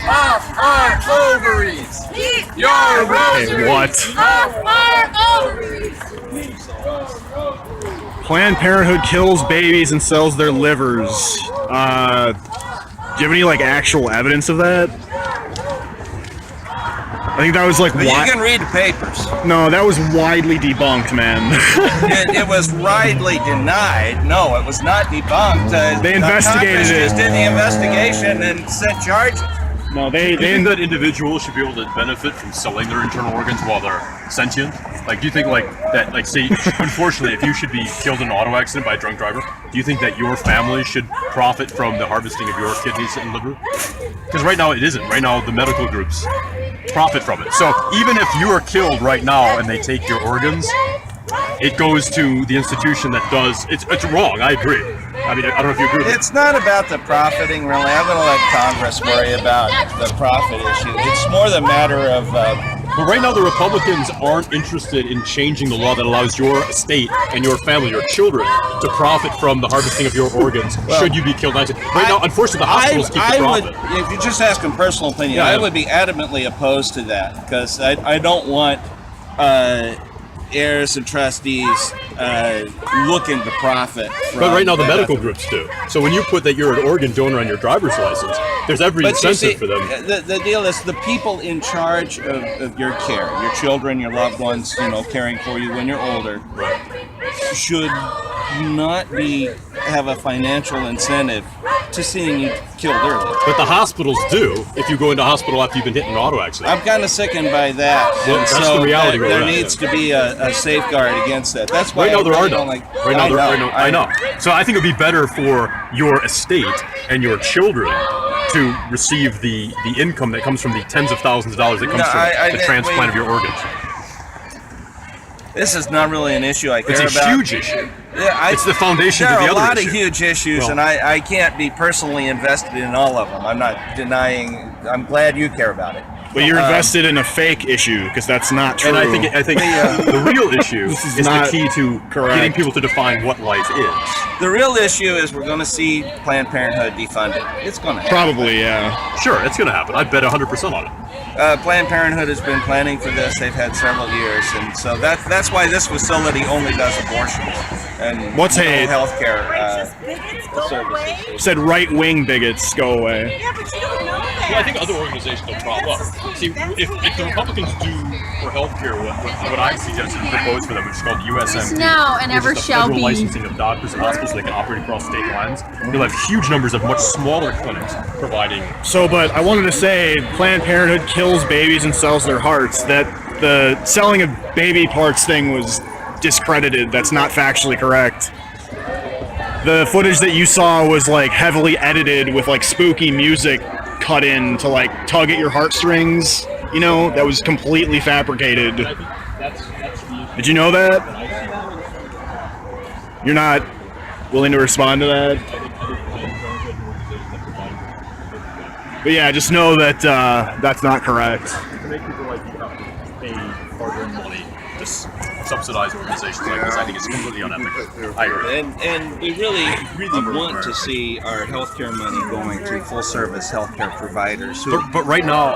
Off our ovaries! Keep your rosaries! Hey, what? Off our ovaries! Planned Parenthood kills babies and sells their livers. Do you have any like actual evidence of that? I think that was like. But you can read the papers. No, that was widely debunked, man. it was widely denied. No, it was not debunked. They investigated Congress it. just did the investigation and set charges. No, Do you think that individuals should be able to benefit from selling their internal organs while they're sentient? Like, do you think like that, like, say, unfortunately, if you should be killed in an auto accident by a drunk driver, do you think that your family should profit from the harvesting of your kidneys and liver? Because right now it isn't. Right now the medical groups profit from it. So even if you are killed right now and they take your organs, it goes to the institution that does. It's wrong. I agree. I mean, I don't know if you agree with It's not about the profiting, really. I'm going to let Congress worry about the profit issue. It's more the matter of... But right now, the Republicans aren't interested in changing the law that allows your estate and your family, your children, to profit from the harvesting of your organs should you be killed. Right now, unfortunately, the hospitals keep the profit. If you just ask a personal opinion, I would be adamantly opposed to that because I don't want heirs and trustees looking to profit from... But right now, the medical groups do. So when you put that you're an organ donor on your driver's license, there's every incentive for them. The deal is the people in charge of your care, your children, your loved ones, caring for you when you're older, should not have a financial incentive to seeing you killed early. But the hospitals do if you go into hospital after you've been hit in an auto accident. I'm kind of sickened by that. Well, that's the reality. There needs to be a safeguard against that. That's why right now there are none. none. I know. So I think it would be better for your estate and your children to receive the income that comes from the tens of thousands of dollars that comes from the transplant of your organs. This is not really an issue I care about. It's a huge issue. Yeah, it's the foundation to the other There are a lot issue. of huge issues, and I can't be personally invested in all of them. I'm not denying. I'm glad you care about it. But you're invested in a fake issue because that's not true. And I think the real issue is the key to getting people to define what life is. The real issue is we're going to see Planned Parenthood defunded. It's going to happen. Probably, yeah. Sure, it's going to happen. I bet 100% on it. Planned Parenthood has been planning for this. They've had several years, and so that's why this facility only does abortions and what's health care services. Said right-wing bigots go away. Yeah, but you don't know that. Well, I think other organizations will prop up. See, if the Republicans do for healthcare what I suggested and proposed for them, which is called USMP, now and ever which is the shall federal be. licensing of doctors and hospitals so they can operate across state lines, you'll have huge numbers of much smaller clinics providing. So, but I wanted to say, Planned Parenthood kills babies and sells their hearts. That the selling of baby parts thing was discredited. That's not factually correct. The footage that you saw was like heavily edited with like spooky music cut in to like tug at your heartstrings. That was completely fabricated. Did you know that? You're not willing to respond to that? But yeah, just know that that's not correct. To make people like you have to pay hard-earned money to subsidize organizations like this, I think it's completely unethical. I agree. And we really want to see our healthcare money going to full-service healthcare providers. But right now,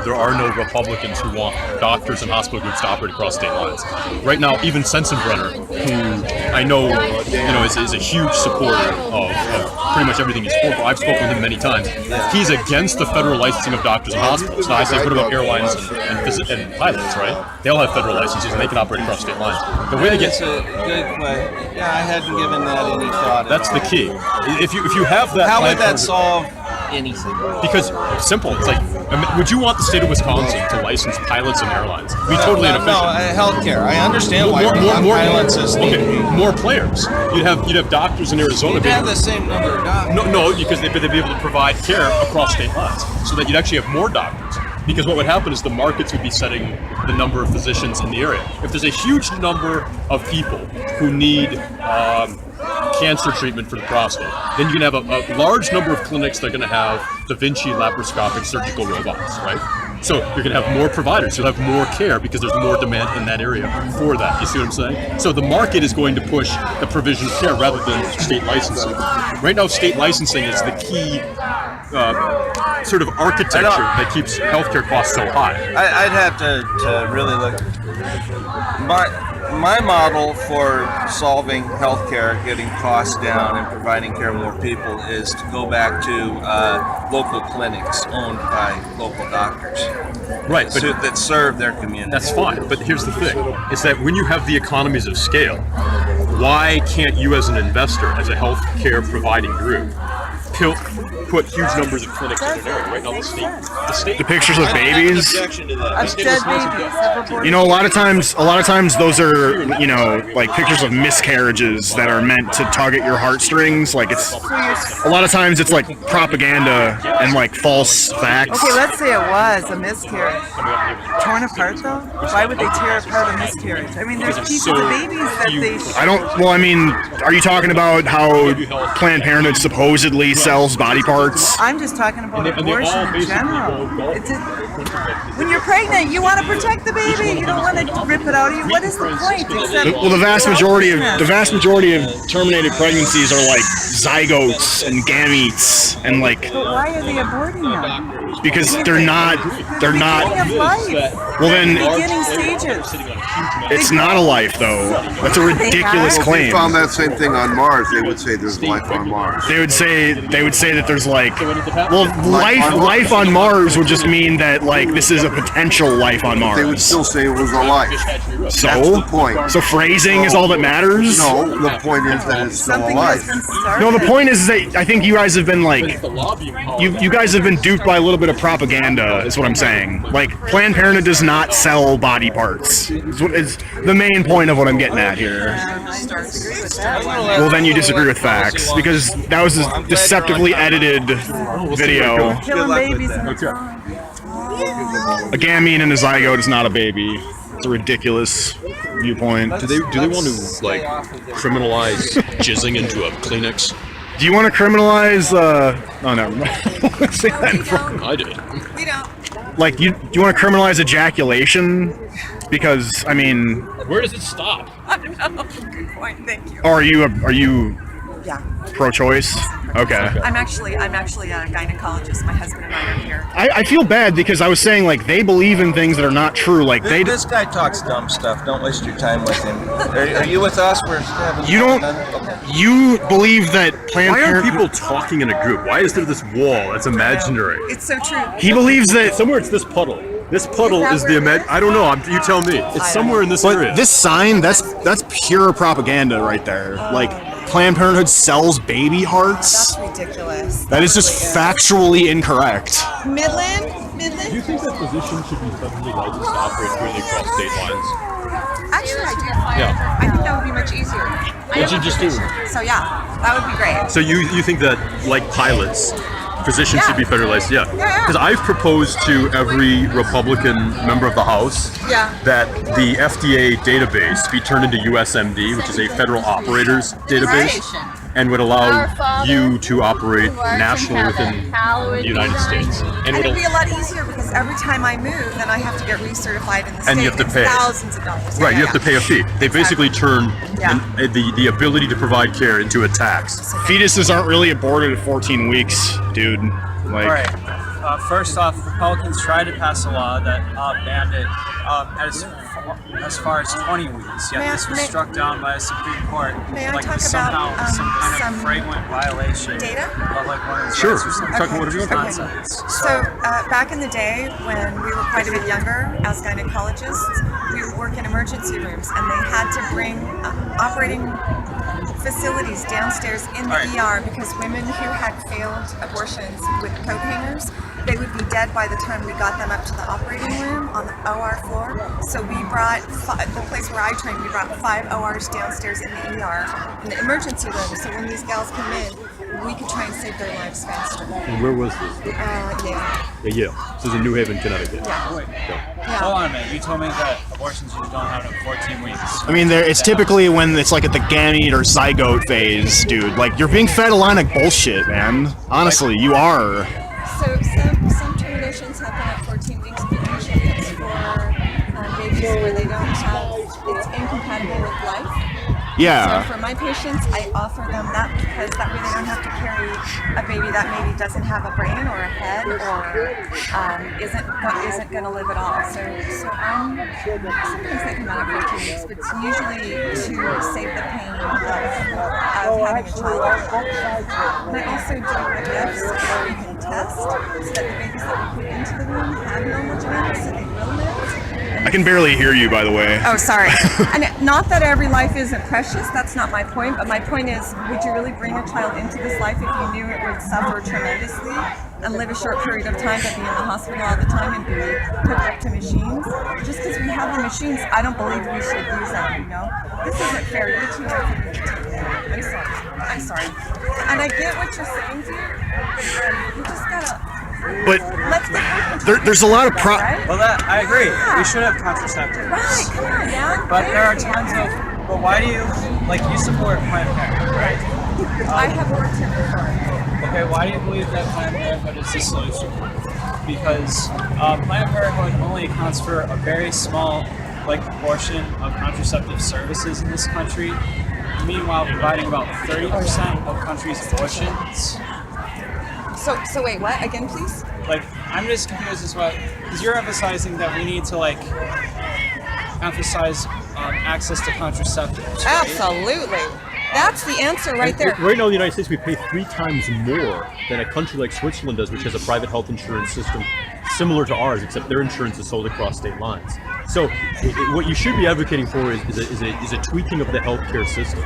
there are no Republicans who want doctors and hospital groups to operate across state lines. Right now, even Sensenbrenner, who I know, is a huge supporter of pretty much everything he's for. I've spoken with him many times. He's against the federal licensing of doctors and hospitals. Now I say, what about airlines and pilots, right? They all have federal licenses and they can operate across state lines. The way they get That's a good question. Yeah, I hadn't given that any thought. That's the key. If you have that, how would that solve anything? Because simple. It's like, would you want the state of Wisconsin to license pilots and airlines? It'd be totally inefficient. No, healthcare. I understand why pilots is more players. You'd have doctors in Arizona. You'd have the same number of doctors. No, because they'd be able to provide care across state lines, so that you'd actually have more doctors. Because what would happen is the markets would be setting the number of physicians in the area. If there's a huge number of people who need cancer treatment for the prostate, then you can have a large number of clinics that are going to have Da Vinci laparoscopic surgical robots, right? So you're going to have more providers. You'll have more care because there's more demand in that area for that. You see what I'm saying? So the market is going to push the provision of care rather than state licensing. Right now, state licensing is the key sort of architecture that keeps healthcare costs so high. I'd have to really look. My model for solving healthcare, getting costs down, and providing care to more people is to go back to local clinics owned by local doctors. Right, but that serve their community. That's fine, but here's the thing, is that when you have the economies of scale, why can't you as an investor, as a healthcare providing group, put huge numbers of clinics in an area? Right now, the state. The pictures of babies. Of dead babies. You know, a lot of times those are, you know, like pictures of miscarriages that are meant to tug at your heartstrings. Like a lot of times it's like propaganda and like false facts. Okay, let's say it was a miscarriage. Torn apart though? Why would they tear apart a miscarriage? I mean, there's pieces of babies that they. I don't. Well, I mean, are you talking about how Planned Parenthood supposedly sells body parts? I'm just talking about abortion in general. When you're pregnant, you want to protect the baby. You don't want to rip it out of you. What is the point? Except Well, the vast majority of terminated pregnancies are like zygotes and gametes and like. But why are they aborting them? Because they're not. Beginning of life. Well, then Beginning stages. it's not a life though. That's a ridiculous If claim. they found that same thing on Mars, they would say there's life on Mars. They would say that there's like, well, life on Mars would just mean that like this is a potential life on They would Mars. still say it was a life. So That's the point. So phrasing is all that matters. No, the point is that it's still a Something has life. been started. No, the point is that I think you guys have been like, you guys have been duped by a little bit of propaganda, is what I'm saying. Like, Planned Parenthood does not sell body parts. Is the main point of what I'm getting at here. I don't disagree with that. Well, then you disagree with facts because that was a deceptively edited video. Killing babies in the A gamete and a zygote is not a baby. It's a ridiculous viewpoint. Do they want to like criminalize jizzing into a Kleenex? Do you want to criminalize? Oh, never mind. Say that in front. I did. We don't. Like, do you want to criminalize ejaculation? Because I mean, Where does it stop? I don't know. Good point. Thank you. or are you Yeah. pro-choice? Okay. I'm actually a gynecologist. My husband and I are here. I feel bad because I was saying like they believe in things that are not true. Like they This guy talks dumb stuff. Don't waste your time with him. Are you with us? We're having You don't- Okay. you believe that Planned Why aren't Parenthood. people talking in a group? Why is there this wall that's imaginary? It's so true. He believes that. Somewhere it's this puddle. This puddle that is where the it is? I don't know. You tell me. It's somewhere in this area. But this sign, that's pure propaganda right there. Like Planned Parenthood sells baby hearts. That's ridiculous. That is just factually incorrect. Midland? Do you think that physicians should be federally licensed to operate freely across state lines? Actually, I do. Yeah. I think that would be much easier. What you just do? So yeah, that would be great. So you think that, like pilots, physicians Yeah. should be federally licensed? Yeah. Yeah. Because I've proposed to every Republican member of the House Yeah. that the FDA database be turned into USMD, which is a federal operators database, and would allow you to operate nationally within the United States. And it'd be a lot easier because every time I move, then I have to get recertified in the state. And you have to It's pay. thousands of dollars. Right, you have to pay a fee. They basically turn Yeah. the ability to provide care into a tax. Fetuses aren't really aborted at 14 weeks, dude. Like, All right. First off, Republicans tried to pass a law that banned it as far as 20 weeks. Yet this was struck down by the Supreme Court. May I like talk somehow about, some kind some of fragrant violation data? of like one of his Sure. rights or something. Talk about whatever you want. Nonsense. So back in the day when we were quite a bit younger as gynecologists, we would work in emergency rooms and they had to bring operating facilities downstairs in the Right. ER because women who had failed abortions with coat hangers, they would be dead by the time we got them up to the operating room on the OR floor. So we brought, the place where I trained, we brought 5 ORs downstairs in the ER, in the emergency room. So when these gals come in, we could try and save their lives faster. And where was this? Yeah. Yeah, Yale. This is in New Haven, Connecticut. Wait, Yeah. hold on a minute. You told me that abortions usually don't happen in 14 weeks. I mean, it's typically when it's like at the gamete or zygote phase, dude. Like, you're being fed a line of bullshit, man. Honestly, you are. So some terminations happen at 14 weeks, but usually it's for babies where they don't have, it's incompatible with life. Yeah. So for my patients, I offer them that because that way they don't have to carry a baby that maybe doesn't have a brain or a head or isn't going to live at all. So sometimes they come out at 14 weeks, but it's usually to save the pain of having a child. And I also do IVFs where we can test so that the babies that we put into the womb have normal genetics, so they will live. I can barely hear you, by the way. Oh, sorry. And not that every life isn't precious, that's not my point, but my point is, would you really bring a child into this life if you knew it would suffer tremendously and live a short period of time but be in the hospital all the time and be hooked up to machines? Just because we have the machines, I don't believe we should use them, you know? This isn't fair. You're too young for me to take it. I'm sorry. And I get what you're saying, dude. You just gotta... But there's a lot of right? Well, I agree. We should have contraceptives. Right, come on, man. But there are tons of. But why do you you support Planned Parenthood, right? I have worked here before. Okay, why do you believe that Planned Parenthood is the solution? Because Planned Parenthood only accounts for a very small proportion of contraceptive services in this country. Meanwhile, providing about 30% of country's abortions. So wait, what? Again, please? I'm just confused as well, because you're emphasizing that we need to emphasize access to contraceptives. Right? Absolutely. That's the answer right there. Right now in the United States, we pay 3 times more than a country like Switzerland does, which has a private health insurance system similar to ours, except their insurance is sold across state lines. So what you should be advocating for is a tweaking of the healthcare system.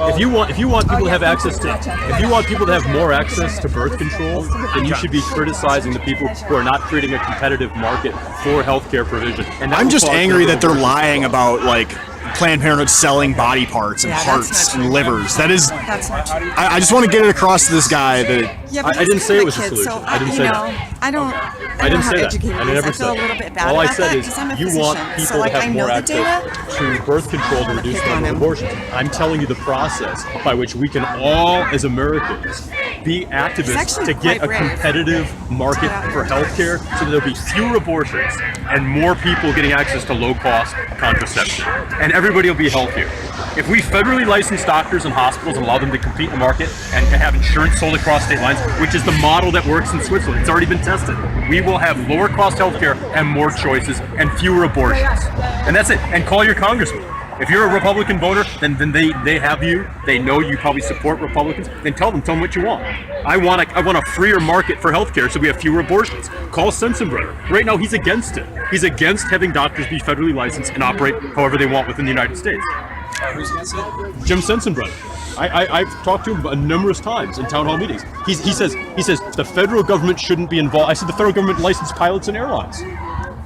If you want people to have access to, if you want people to have more access to birth control, then you should be criticizing the people who are not creating a competitive market for healthcare provision. And I'm just angry that they're lying about Planned Parenthood selling body parts and hearts and livers. That's not true. I just want to get it across to this guy that I didn't say it was a solution. So I didn't say that. I don't I didn't know how say that. educated I he is. never I feel said a little bit bad All I about said that is because I'm a you physician. want So people to I have know more the access data. to birth control to reduce the number of abortions. I'm telling you the process by which we can all, as Americans, be activists to get a competitive market for healthcare so that there'll be fewer abortions and more people getting access to low-cost contraception. And everybody will be healthier. If we federally license doctors and hospitals and allow them to compete in the market and have insurance sold across state lines, which is the model that works in Switzerland, it's already been tested, we will have lower cost healthcare and more choices and fewer abortions. And that's it. And call your congressman. If you're a Republican voter, then they have you. They know you probably support Republicans. Then tell them what you want. I want a freer market for healthcare so we have fewer abortions. Call Sensenbrenner. Right now he's against it. He's against having doctors be federally licensed and operate however they want within the United States. Who's against it? Jim Sensenbrenner. I've talked to him numerous times in town hall meetings. He says the federal government shouldn't be involved. I said the federal government licensed pilots and airlines.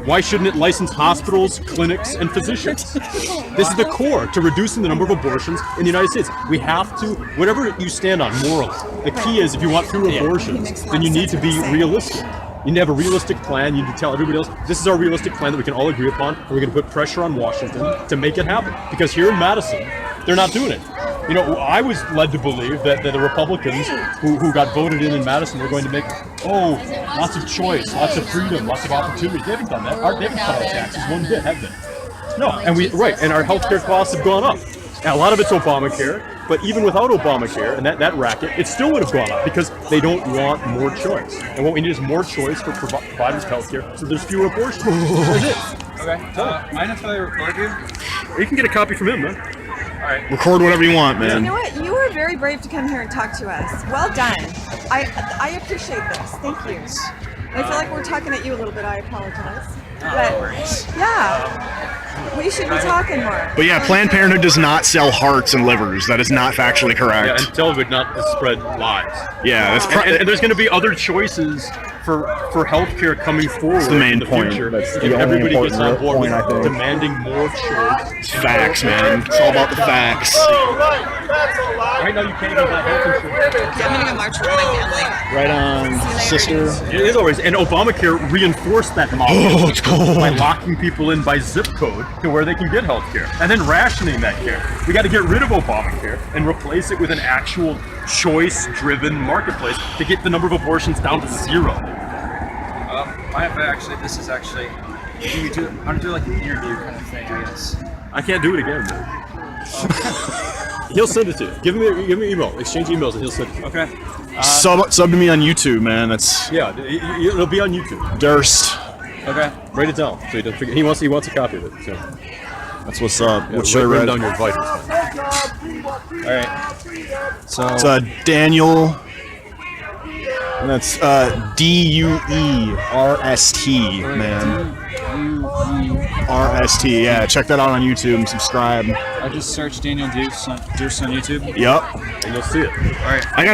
Why shouldn't it license hospitals, clinics, and physicians? This is the core to reducing the number of abortions in the United States. We have to, whatever you stand on morally, the key is if you want fewer abortions, then you need to be realistic. You need to have a realistic plan. You need to tell everybody else, this is our realistic plan that we can all agree upon, and we're going to put pressure on Washington to make it happen. Because here in Madison, they're not doing it. You know, I was led to believe that the Republicans who got voted in Madison were going to make, lots of choice, lots of freedom, lots of opportunities. They haven't done that. They haven't cut our taxes one bit, have they? No, and our healthcare costs have gone up. And a lot of it's Obamacare, but even without Obamacare and that racket, it still would have gone up because they don't want more choice. And what we need is more choice for providers of healthcare so there's fewer abortions. That's it. Okay. Mind if I record you? You can get a copy from him, man. All right. record whatever you want, man. You know what? You were very brave to come here and talk to us. Well done. I appreciate this. Thank you. I feel like we're talking at you a little bit. I apologize. But yeah, we should be talking more. But yeah, Planned Parenthood does not sell hearts and livers. That is not factually correct. Yeah, and tell it not to spread lies. Yeah, that's and there's going to be other choices for healthcare coming forward. That's the main in the point. future. That's the if only everybody gets on important board point, I with think. demanding more choice. Facts, man. It's all about the facts. Right now, you can't even buy health insurance. I'm gonna go march with my family. Right on, sister. It is always, and Obamacare reinforced that model Oh, it's cold. by locking people in by zip code to where they can get health care, and then rationing that care. We got to get rid of Obamacare and replace it with an actual choice-driven marketplace to get the number of abortions down to 0. Actually, this is actually. I'm gonna do like an interview kind of thing, I guess. I can't do it again, man. He'll send it to you. Give me your email. Exchange emails and he'll send it to you. Okay. Sub to me on YouTube, man. That's Yeah, it'll be on YouTube. Durst. Okay. Write it down so you don't forget. He wants a copy of it. So That's what's up. yeah, What should I write read? down your vitals. All right. So It's Daniel. And that's Durst, man. RST. Yeah, check that out on YouTube and subscribe. I just searched Daniel Dukes on YouTube. Yup. And you'll see it. All right. I got